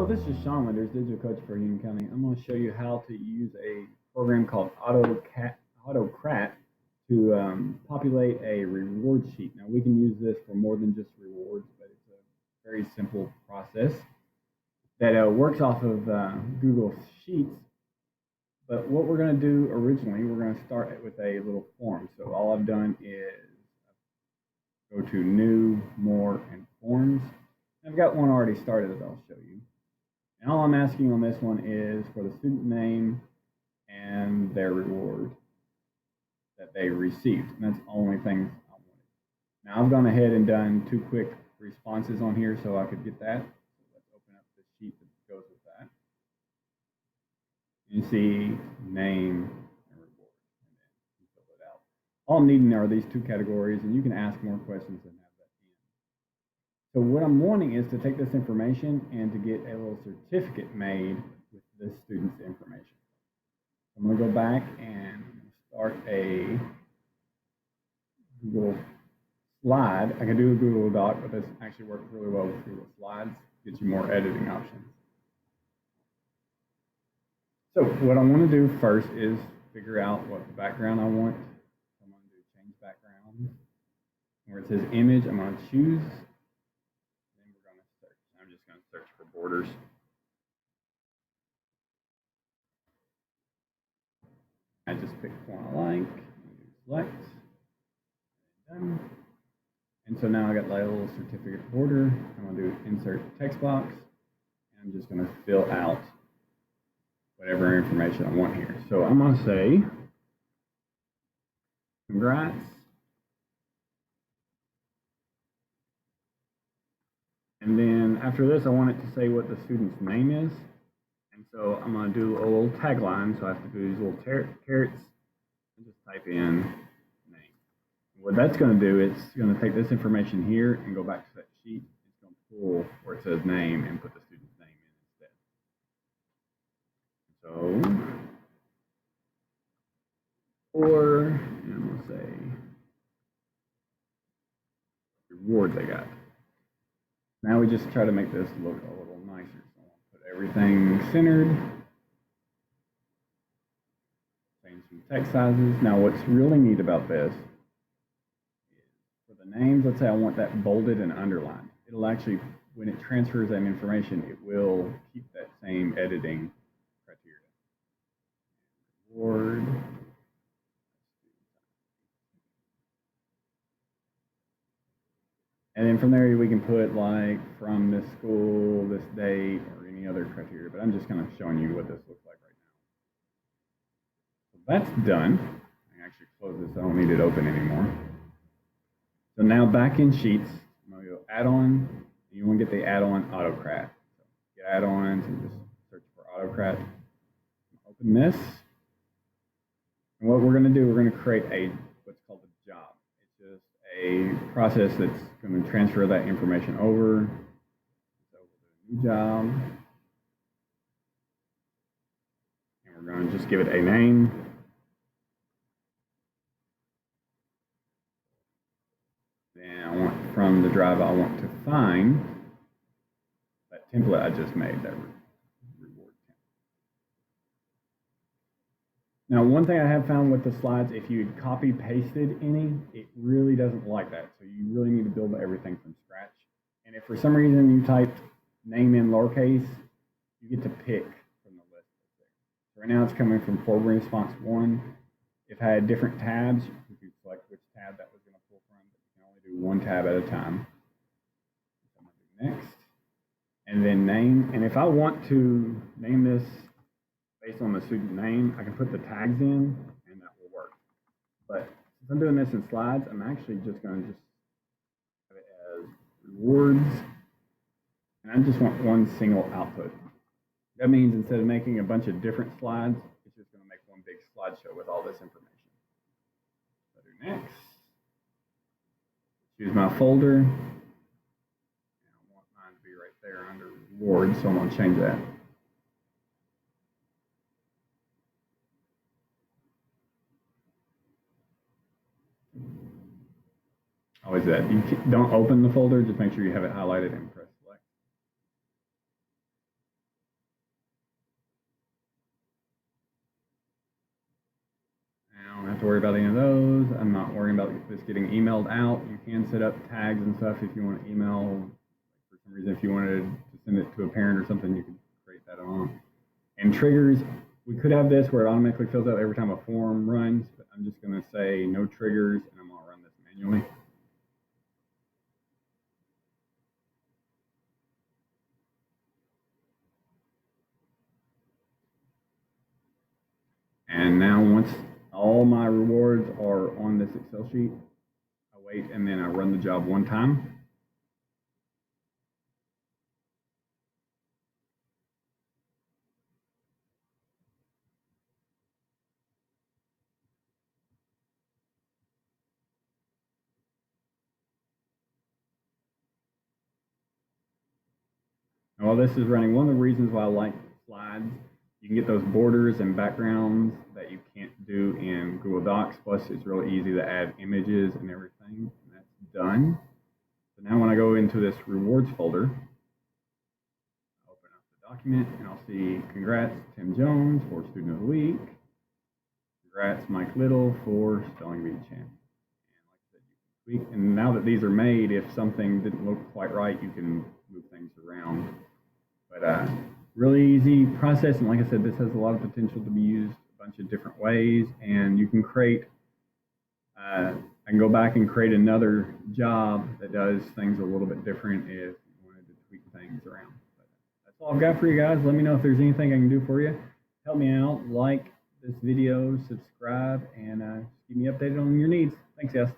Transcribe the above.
Hello, this is Sean Winters, Digital Coach for Union County. I'm going to show you how to use a program called AutoCrat to populate a reward sheet. Now, we can use this for more than just rewards, but it's a very simple process that works off of Google Sheets. But what we're going to do originally, we're going to start with a little form. So all I've done is go to New, More, and Forms. I've got one already started that I'll show you. And all I'm asking on this one is for the student name and their reward that they received. And that's the only thing I wanted. Now I've gone ahead and done 2 quick responses on here so I could get that. So let's open up the sheet that goes with that. You see name and reward. And then you fill it out. All I'm needing are these 2 categories, and you can ask more questions and have that in. So what I'm wanting is to take this information and to get a little certificate made with this student's information. I'm going to go back and start a Google slide. I can do a Google Doc, but this actually works really well with Google Slides. Gets you more editing options. So what I want to do first is figure out what background I want. I'm going to do change background. Where it says image, I'm going to choose. I'm just going to search for borders. I just pick one I like, select, done. And so now I got my little certificate border. I'm going to do insert text box. And I'm just going to fill out whatever information I want here. So I'm going to say, congrats. And then after this, I want it to say what the student's name is. And so I'm going to do a little tagline. So I have to do these little carrots and just type in name. What that's going to do is it's going to take this information here and go back to that sheet. It's going to pull where it says name and put the student's name in instead. So, or, and I'm going to say rewards I got. Now we just try to make this look a little nicer. So I'll put everything centered. Change some text sizes. Now what's really neat about this is for the names, let's say I want that bolded and underlined. It'll actually, when it transfers that information, it will keep that same editing criteria. Reward. And then from there, we can put like from this school, this date, or any other criteria. But I'm just kind of showing you what this looks like right now. So that's done. I can actually close this. I don't need it open anymore. So now back in Sheets, I'm going to go Add-on. You want to get the add-on AutoCrat. So get add-ons and just search for AutoCrat. Open this. And what we're going to do, we're going to create what's called a job. It's just a process that's going to transfer that information over. So we'll do a new job. And we're going to just give it a name. Then I want from the drive, I want to find that template I just made, that reward template. Now, one thing I have found with the slides, if you copy pasted any, it really doesn't like that. So you really need to build everything from scratch. And if for some reason you typed name in lowercase, you get to pick from the list. So right now it's coming from forward response 1. If I had different tabs, you could select which tab that was going to pull from, but you can only do 1 tab at a time. So I'm going to do next. And then name. And if I want to name this based on the student name, I can put the tags in, and that will work. But since I'm doing this in slides, I'm actually just going to have it as rewards, and I just want one single output. That means instead of making a bunch of different slides, it's just going to make one big slideshow with all this information. So I do next. Choose my folder. And I want mine to be right there under rewards, so I'm going to change that. Always that. You don't open the folder, just make sure you have it highlighted and press select. I don't have to worry about any of those. I'm not worrying about this getting emailed out. You can set up tags and stuff if you want to email. For some reason, if you wanted to send it to a parent or something, you could create that on. And triggers, we could have this where it automatically fills out every time a form runs, but I'm just going to say no triggers, and I'm going to run this manually. And now once all my rewards are on this Excel sheet, I wait and then I run the job one time. And while this is running, one of the reasons why I like slides, you can get those borders and backgrounds that you can't do in Google Docs. Plus, it's really easy to add images and everything. And that's done. So now when I go into this rewards folder, I open up the document and I'll see congrats Tim Jones for Student of the Week. Congrats Mike Little for Spelling Bee Champ. And like I said, you can tweak. And now that these are made, if something didn't look quite right, you can move things around. But really easy process, and like I said, this has a lot of potential to be used a bunch of different ways, and you can create, I can go back and create another job that does things a little bit different if you wanted to tweak things around. But that's all I've got for you guys. Let me know if there's anything I can do for you. Help me out, like this video, subscribe, and keep me updated on your needs. Thanks, guys.